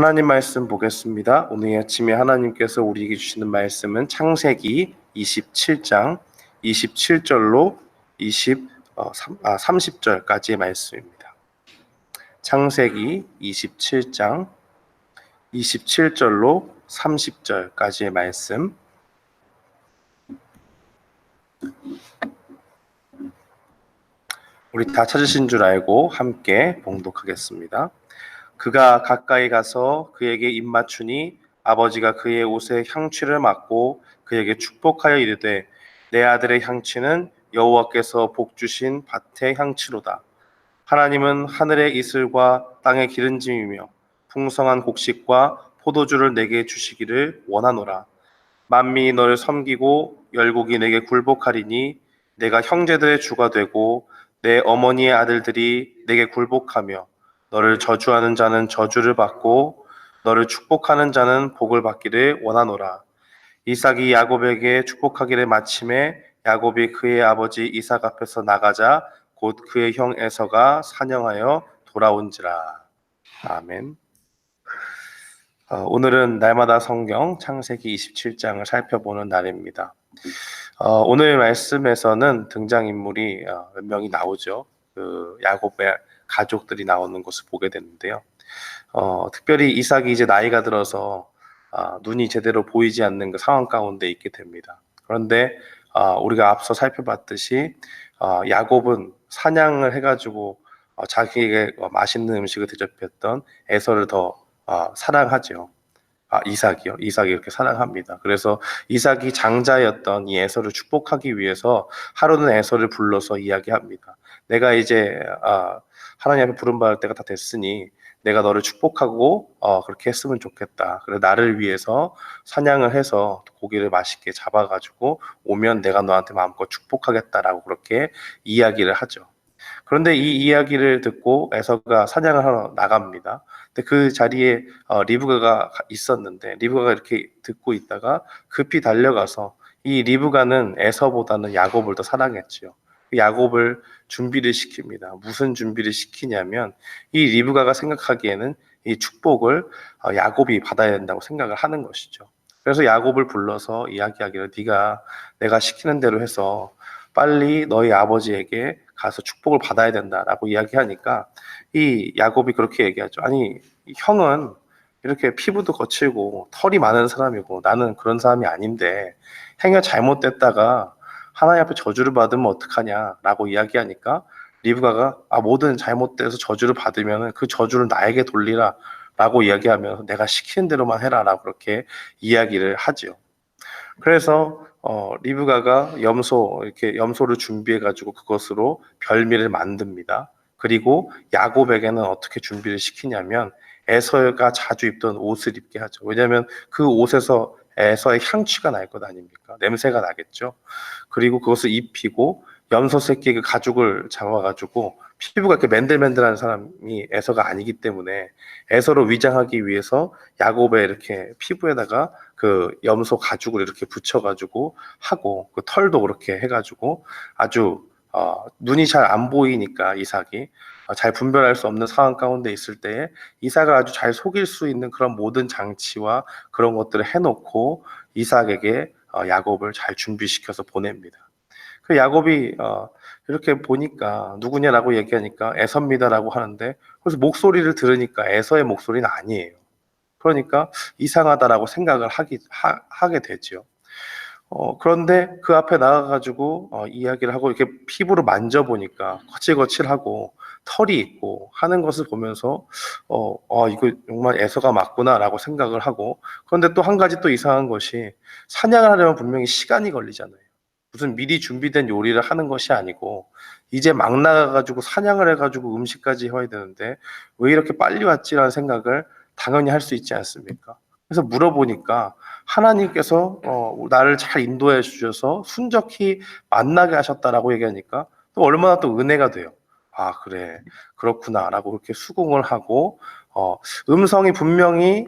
하나님 말씀 보겠습니다. 오늘 아침에 하나님께서 우리에게 주시는 말씀은 창세기 27장 27절로 30절까지의 말씀입니다. 창세기 27장 27절로 30절까지의 말씀. 우리 다 찾으신 줄 알고 함께 봉독하겠습니다. 그가 가까이 가서 그에게 입맞추니 아버지가 그의 옷에 향취를 맡고 그에게 축복하여 이르되 내 아들의 향취는 여호와께서 복 주신 밭의 향취로다. 하나님은 하늘의 이슬과 땅의 기름짐이며 풍성한 곡식과 포도주를 내게 주시기를 원하노라. 만민이 너를 섬기고 열국이 내게 굴복하리니 내가 형제들의 주가 되고 내 어머니의 아들들이 내게 굴복하며 너를 저주하는 자는 저주를 받고 너를 축복하는 자는 복을 받기를 원하노라. 이삭이 야곱에게 축복하기를 마침에 야곱이 그의 아버지 이삭 앞에서 나가자 곧 그의 형 에서가 사냥하여 돌아온지라. 아멘. 오늘은 날마다 성경 창세기 27장을 살펴보는 날입니다. 오늘 말씀에서는 등장인물이 몇 명이 나오죠. 그 야곱의 가족들이 나오는 것을 보게 되는데요. 특별히 이삭이 이제 나이가 들어서 눈이 제대로 보이지 않는 그 상황 가운데 있게 됩니다. 그런데 우리가 앞서 살펴봤듯이 야곱은 사냥을 해가지고 자기에게 맛있는 음식을 대접했던 에서를 더 사랑하죠. 이삭이요. 이삭이 이렇게 사랑합니다. 그래서 이삭이 장자였던 이 에서를 축복하기 위해서 하루는 에서를 불러서 이야기합니다. 내가 이제 하나님 앞에 부름받을 때가 다 됐으니 내가 너를 축복하고 그렇게 했으면 좋겠다. 그래 나를 위해서 사냥을 해서 고기를 맛있게 잡아가지고 오면 내가 너한테 마음껏 축복하겠다라고 그렇게 이야기를 하죠. 그런데 이 이야기를 듣고 에서가 사냥을 하러 나갑니다. 근데 그 자리에 리브가가 있었는데 리브가가 이렇게 듣고 있다가 급히 달려가서 이 리브가는 에서보다는 야곱을 더 사랑했지요. 야곱을 준비를 시킵니다. 무슨 준비를 시키냐면 이 리브가가 생각하기에는 이 축복을 야곱이 받아야 된다고 생각을 하는 것이죠. 그래서 야곱을 불러서 이야기하기를 네가 내가 시키는 대로 해서 빨리 너희 아버지에게 가서 축복을 받아야 된다라고 이야기하니까 이 야곱이 그렇게 얘기하죠. 아니 형은 이렇게 피부도 거칠고 털이 많은 사람이고 나는 그런 사람이 아닌데 행여 잘못됐다가 하나님 앞에 저주를 받으면 어떡하냐라고 이야기하니까 리브가가 뭐든 잘못돼서 저주를 받으면 그 저주를 나에게 돌리라 라고 이야기하면서 내가 시키는 대로만 해라 라고 그렇게 이야기를 하죠. 그래서 리브가가 이렇게 염소를 준비해가지고 그것으로 별미를 만듭니다. 그리고 야곱에게는 어떻게 준비를 시키냐면 에서가 자주 입던 옷을 입게 하죠. 왜냐하면 그 옷에서 에서의 향취가 날 것 아닙니까? 냄새가 나겠죠. 그리고 그것을 입히고 염소 새끼 그 가죽을 잡아가지고 피부가 이렇게 맨들맨들한 사람이 에서가 아니기 때문에 에서로 위장하기 위해서 야곱의 이렇게 피부에다가 그 염소 가죽을 이렇게 붙여가지고 하고 그 털도 그렇게 해가지고 아주 눈이 잘 안 보이니까 이삭이 잘 분별할 수 없는 상황 가운데 있을 때에 이삭을 아주 잘 속일 수 있는 그런 모든 장치와 그런 것들을 해놓고 이삭에게 야곱을 잘 준비시켜서 보냅니다. 그 야곱이 이렇게 보니까 누구냐라고 얘기하니까 에서입니다라고 하는데 그래서 목소리를 들으니까 에서의 목소리는 아니에요. 그러니까 이상하다라고 생각을 하게 되죠. 그런데 그 앞에 나가가지고 이야기를 하고 이렇게 피부를 만져보니까 거칠거칠하고 털이 있고 하는 것을 보면서 이거 정말 에서가 맞구나라고 생각을 하고 그런데 또 한 가지 또 이상한 것이 사냥을 하려면 분명히 시간이 걸리잖아요. 무슨 미리 준비된 요리를 하는 것이 아니고 이제 막 나가가지고 사냥을 해가지고 음식까지 해야 되는데 왜 이렇게 빨리 왔지라는 생각을 당연히 할 수 있지 않습니까? 그래서 물어보니까 하나님께서 나를 잘 인도해 주셔서 순적히 만나게 하셨다라고 얘기하니까 또 얼마나 또 은혜가 돼요. 그래 그렇구나라고 그렇게 수긍을 하고 음성이 분명히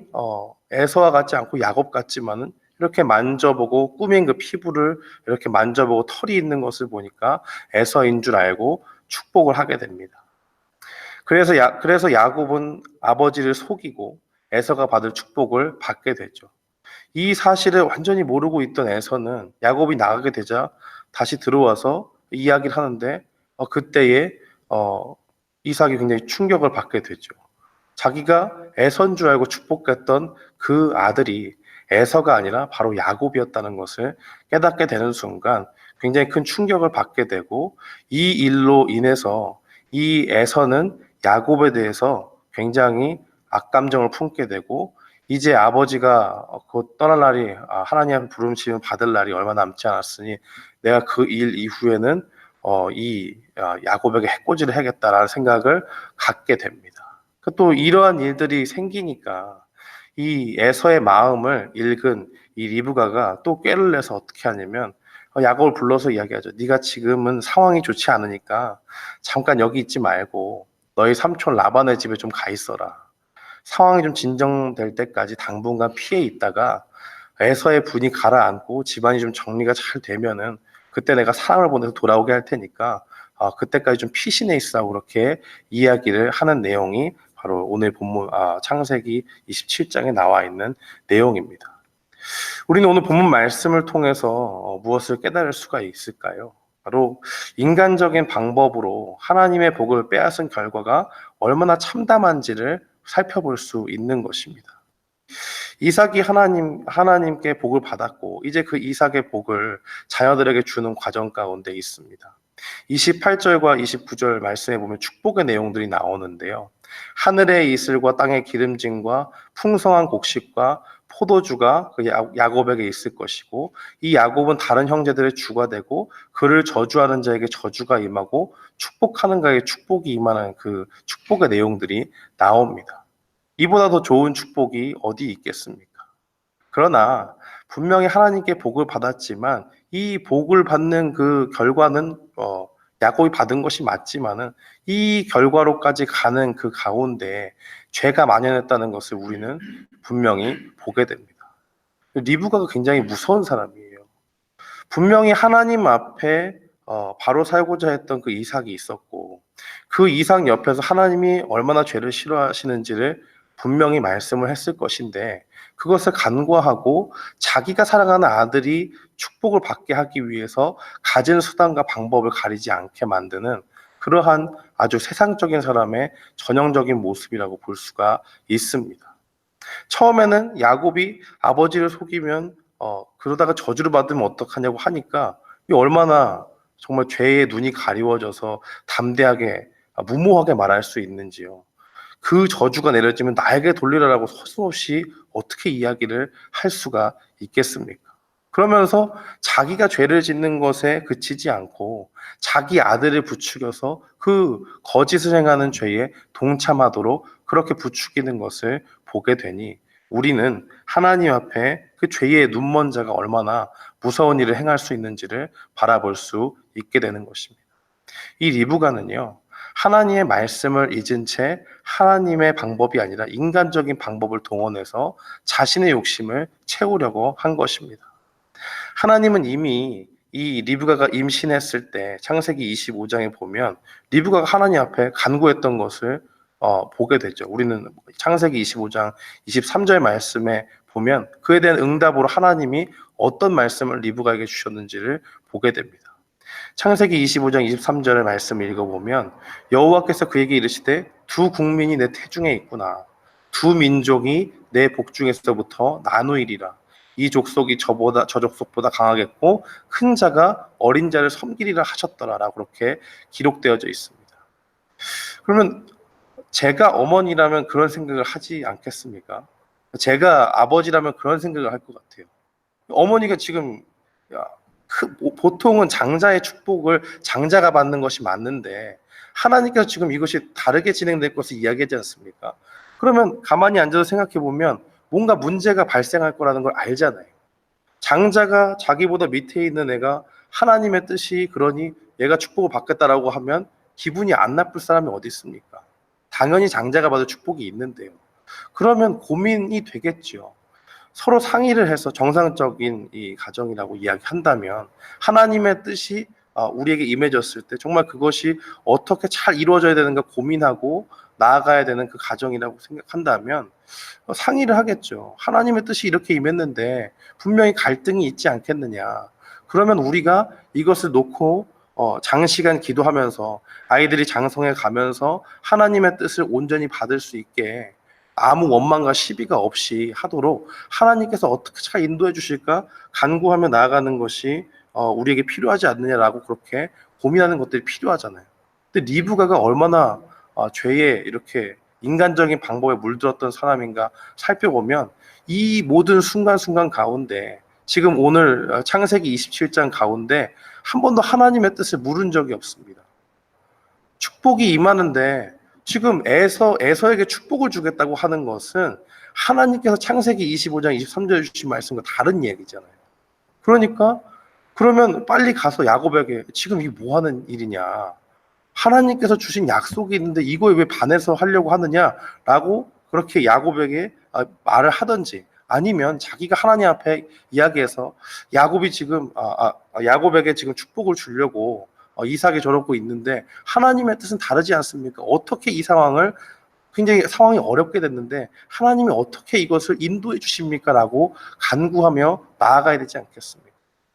에서와 같지 않고 야곱 같지만은 이렇게 만져보고 꾸민 그 피부를 이렇게 만져보고 털이 있는 것을 보니까 에서인 줄 알고 축복을 하게 됩니다. 그래서 야곱은 아버지를 속이고 에서가 받을 축복을 받게 되죠. 이 사실을 완전히 모르고 있던 에서는 야곱이 나가게 되자 다시 들어와서 이야기를 하는데 그때에 이삭이 굉장히 충격을 받게 되죠. 자기가 에서인 줄 알고 축복했던 그 아들이 에서가 아니라 바로 야곱이었다는 것을 깨닫게 되는 순간 굉장히 큰 충격을 받게 되고, 이 일로 인해서 이 에서는 야곱에 대해서 굉장히 악감정을 품게 되고, 이제 아버지가 곧 떠날 날이, 하나님 부름심을 받을 날이 얼마 남지 않았으니 내가 그 일 이후에는 야곱에게 해코지를 해야겠다라는 생각을 갖게 됩니다. 또 이러한 일들이 생기니까 이 에서의 마음을 읽은 이 리브가가 또 꾀를 내서 어떻게 하냐면 야곱을 불러서 이야기하죠. 네가 지금은 상황이 좋지 않으니까 잠깐 여기 있지 말고 너희 삼촌 라반의 집에 좀 가 있어라. 상황이 좀 진정될 때까지 당분간 피해 있다가 에서의 분이 가라앉고 집안이 좀 정리가 잘 되면은 그때 내가 사람을 보내서 돌아오게 할 테니까 그때까지 좀 피신해 있으라고 그렇게 이야기를 하는 내용이 바로 오늘 본문 창세기 27장에 나와 있는 내용입니다. 우리는 오늘 본문 말씀을 통해서 무엇을 깨달을 수가 있을까요? 바로 인간적인 방법으로 하나님의 복을 빼앗은 결과가 얼마나 참담한지를 살펴볼 수 있는 것입니다. 이삭이 하나님께 복을 받았고 이제 그 이삭의 복을 자녀들에게 주는 과정 가운데 있습니다. 28절과 29절 말씀에 보면 축복의 내용들이 나오는데요. 하늘의 이슬과 땅의 기름짐과 풍성한 곡식과 포도주가 그 야곱에게 있을 것이고, 이 야곱은 다른 형제들의 주가 되고 그를 저주하는 자에게 저주가 임하고 축복하는 자에게 축복이 임하는 그 축복의 내용들이 나옵니다. 이보다 더 좋은 축복이 어디 있겠습니까? 그러나 분명히 하나님께 복을 받았지만 이 복을 받는 그 결과는 야곱이 받은 것이 맞지만은 이 결과로까지 가는 그 가운데 죄가 만연했다는 것을 우리는 분명히 보게 됩니다. 리브가가 굉장히 무서운 사람이에요. 분명히 하나님 앞에 바로 살고자 했던 그 이삭이 있었고, 그 이삭 옆에서 하나님이 얼마나 죄를 싫어하시는지를 분명히 말씀을 했을 것인데, 그것을 간과하고 자기가 사랑하는 아들이 축복을 받게 하기 위해서 가진 수단과 방법을 가리지 않게 만드는 그러한 아주 세상적인 사람의 전형적인 모습이라고 볼 수가 있습니다. 처음에는 야곱이 아버지를 속이면 그러다가 저주를 받으면 어떡하냐고 하니까 이 얼마나 정말 죄의 눈이 가리워져서 담대하게 무모하게 말할 수 있는지요. 그 저주가 내려지면 나에게 돌리라라고 서슴없이 어떻게 이야기를 할 수가 있겠습니까? 그러면서 자기가 죄를 짓는 것에 그치지 않고 자기 아들을 부추겨서 그 거짓을 행하는 죄에 동참하도록 그렇게 부추기는 것을 보게 되니 우리는 하나님 앞에 그 죄의 눈먼 자가 얼마나 무서운 일을 행할 수 있는지를 바라볼 수 있게 되는 것입니다. 이 리브가는요, 하나님의 말씀을 잊은 채 하나님의 방법이 아니라 인간적인 방법을 동원해서 자신의 욕심을 채우려고 한 것입니다. 하나님은 이미 이 리브가가 임신했을 때 창세기 25장에 보면 리브가가 하나님 앞에 간구했던 것을 보게 되죠. 우리는 창세기 25장 23절 말씀에 보면 그에 대한 응답으로 하나님이 어떤 말씀을 리브가에게 주셨는지를 보게 됩니다. 창세기 25장 23절의 말씀을 읽어보면 여호와께서 그에게 이르시되 두 국민이 내 태중에 있구나. 두 민족이 내 복중에서부터 나누이리라. 이 족속이 저 족속보다 강하겠고 큰 자가 어린 자를 섬기리라 하셨더라라고 그렇게 기록되어져 있습니다. 그러면 제가 어머니라면 그런 생각을 하지 않겠습니까? 제가 아버지라면 그런 생각을 할 것 같아요. 어머니가 지금 보통은 장자의 축복을 장자가 받는 것이 맞는데 하나님께서 지금 이것이 다르게 진행될 것을 이야기하지 않습니까? 그러면 가만히 앉아서 생각해 보면 뭔가 문제가 발생할 거라는 걸 알잖아요. 장자가 자기보다 밑에 있는 애가 하나님의 뜻이 그러니 얘가 축복을 받겠다라고 하면 기분이 안 나쁠 사람이 어디 있습니까? 당연히 장자가 받을 축복이 있는데요. 그러면 고민이 되겠죠. 서로 상의를 해서 정상적인 이 가정이라고 이야기한다면 하나님의 뜻이 우리에게 임해졌을 때 정말 그것이 어떻게 잘 이루어져야 되는가 고민하고 나아가야 되는 그 가정이라고 생각한다면 상의를 하겠죠. 하나님의 뜻이 이렇게 임했는데 분명히 갈등이 있지 않겠느냐. 그러면 우리가 이것을 놓고 장시간 기도하면서 아이들이 장성해 가면서 하나님의 뜻을 온전히 받을 수 있게 아무 원망과 시비가 없이 하도록 하나님께서 어떻게 잘 인도해 주실까 간구하며 나아가는 것이 우리에게 필요하지 않느냐라고 그렇게 고민하는 것들이 필요하잖아요. 근데 리브가가 얼마나 죄에 이렇게 인간적인 방법에 물들었던 사람인가 살펴보면 이 모든 순간순간 가운데 지금 오늘 창세기 27장 가운데 한 번도 하나님의 뜻을 물은 적이 없습니다. 축복이 임하는데 지금 에서에게 축복을 주겠다고 하는 것은 하나님께서 창세기 25장 23절에 주신 말씀과 다른 얘기잖아요. 그러니까 그러면 빨리 가서 야곱에게 지금 이게 뭐 하는 일이냐. 하나님께서 주신 약속이 있는데 이거에 왜 반해서 하려고 하느냐라고 그렇게 야곱에게 말을 하든지 아니면 자기가 하나님 앞에 이야기해서 야곱이 지금 야곱에게 지금 축복을 주려고 이삭이 저러고 있는데 하나님의 뜻은 다르지 않습니까? 어떻게 이 상황을 굉장히 상황이 어렵게 됐는데 하나님이 어떻게 이것을 인도해 주십니까? 라고 간구하며 나아가야 되지 않겠습니까?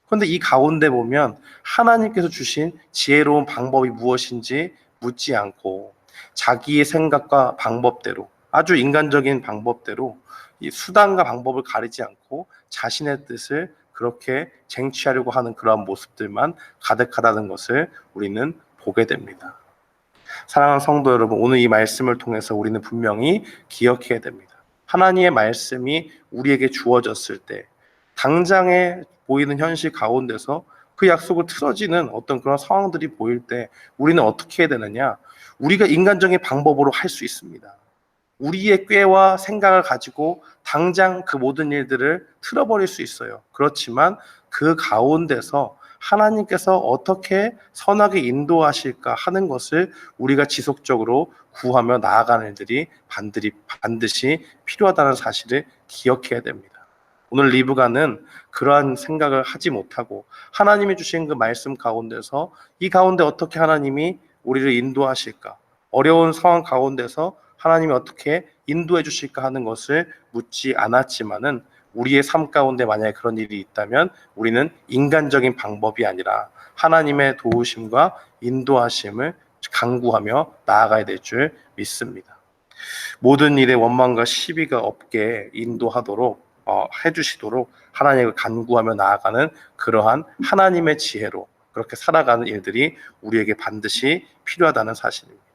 그런데 이 가운데 보면 하나님께서 주신 지혜로운 방법이 무엇인지 묻지 않고 자기의 생각과 방법대로 아주 인간적인 방법대로 이 수단과 방법을 가리지 않고 자신의 뜻을 그렇게 쟁취하려고 하는 그러한 모습들만 가득하다는 것을 우리는 보게 됩니다. 사랑하는 성도 여러분, 오늘 이 말씀을 통해서 우리는 분명히 기억해야 됩니다. 하나님의 말씀이 우리에게 주어졌을 때 당장에 보이는 현실 가운데서 그 약속을 틀어지는 어떤 그런 상황들이 보일 때 우리는 어떻게 해야 되느냐? 우리가 인간적인 방법으로 할 수 있습니다. 우리의 꾀와 생각을 가지고 당장 그 모든 일들을 틀어버릴 수 있어요. 그렇지만 그 가운데서 하나님께서 어떻게 선하게 인도하실까 하는 것을 우리가 지속적으로 구하며 나아가는 일들이 반드시 필요하다는 사실을 기억해야 됩니다. 오늘 리브가는 그러한 생각을 하지 못하고 하나님이 주신 그 말씀 가운데서 이 가운데 어떻게 하나님이 우리를 인도하실까? 어려운 상황 가운데서 하나님이 어떻게 인도해 주실까 하는 것을 묻지 않았지만은 우리의 삶 가운데 만약에 그런 일이 있다면 우리는 인간적인 방법이 아니라 하나님의 도우심과 인도하심을 간구하며 나아가야 될 줄 믿습니다. 모든 일에 원망과 시비가 없게 인도하도록 해주시도록 하나님을 간구하며 나아가는 그러한 하나님의 지혜로 그렇게 살아가는 일들이 우리에게 반드시 필요하다는 사실입니다.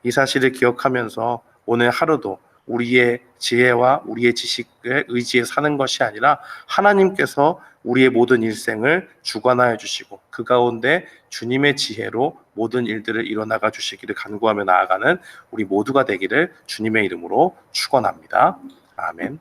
이 사실을 기억하면서 오늘 하루도 우리의 지혜와 우리의 지식을 의지해 사는 것이 아니라 하나님께서 우리의 모든 일생을 주관하여 주시고 그 가운데 주님의 지혜로 모든 일들을 이뤄나가 주시기를 간구하며 나아가는 우리 모두가 되기를 주님의 이름으로 축원합니다. 아멘.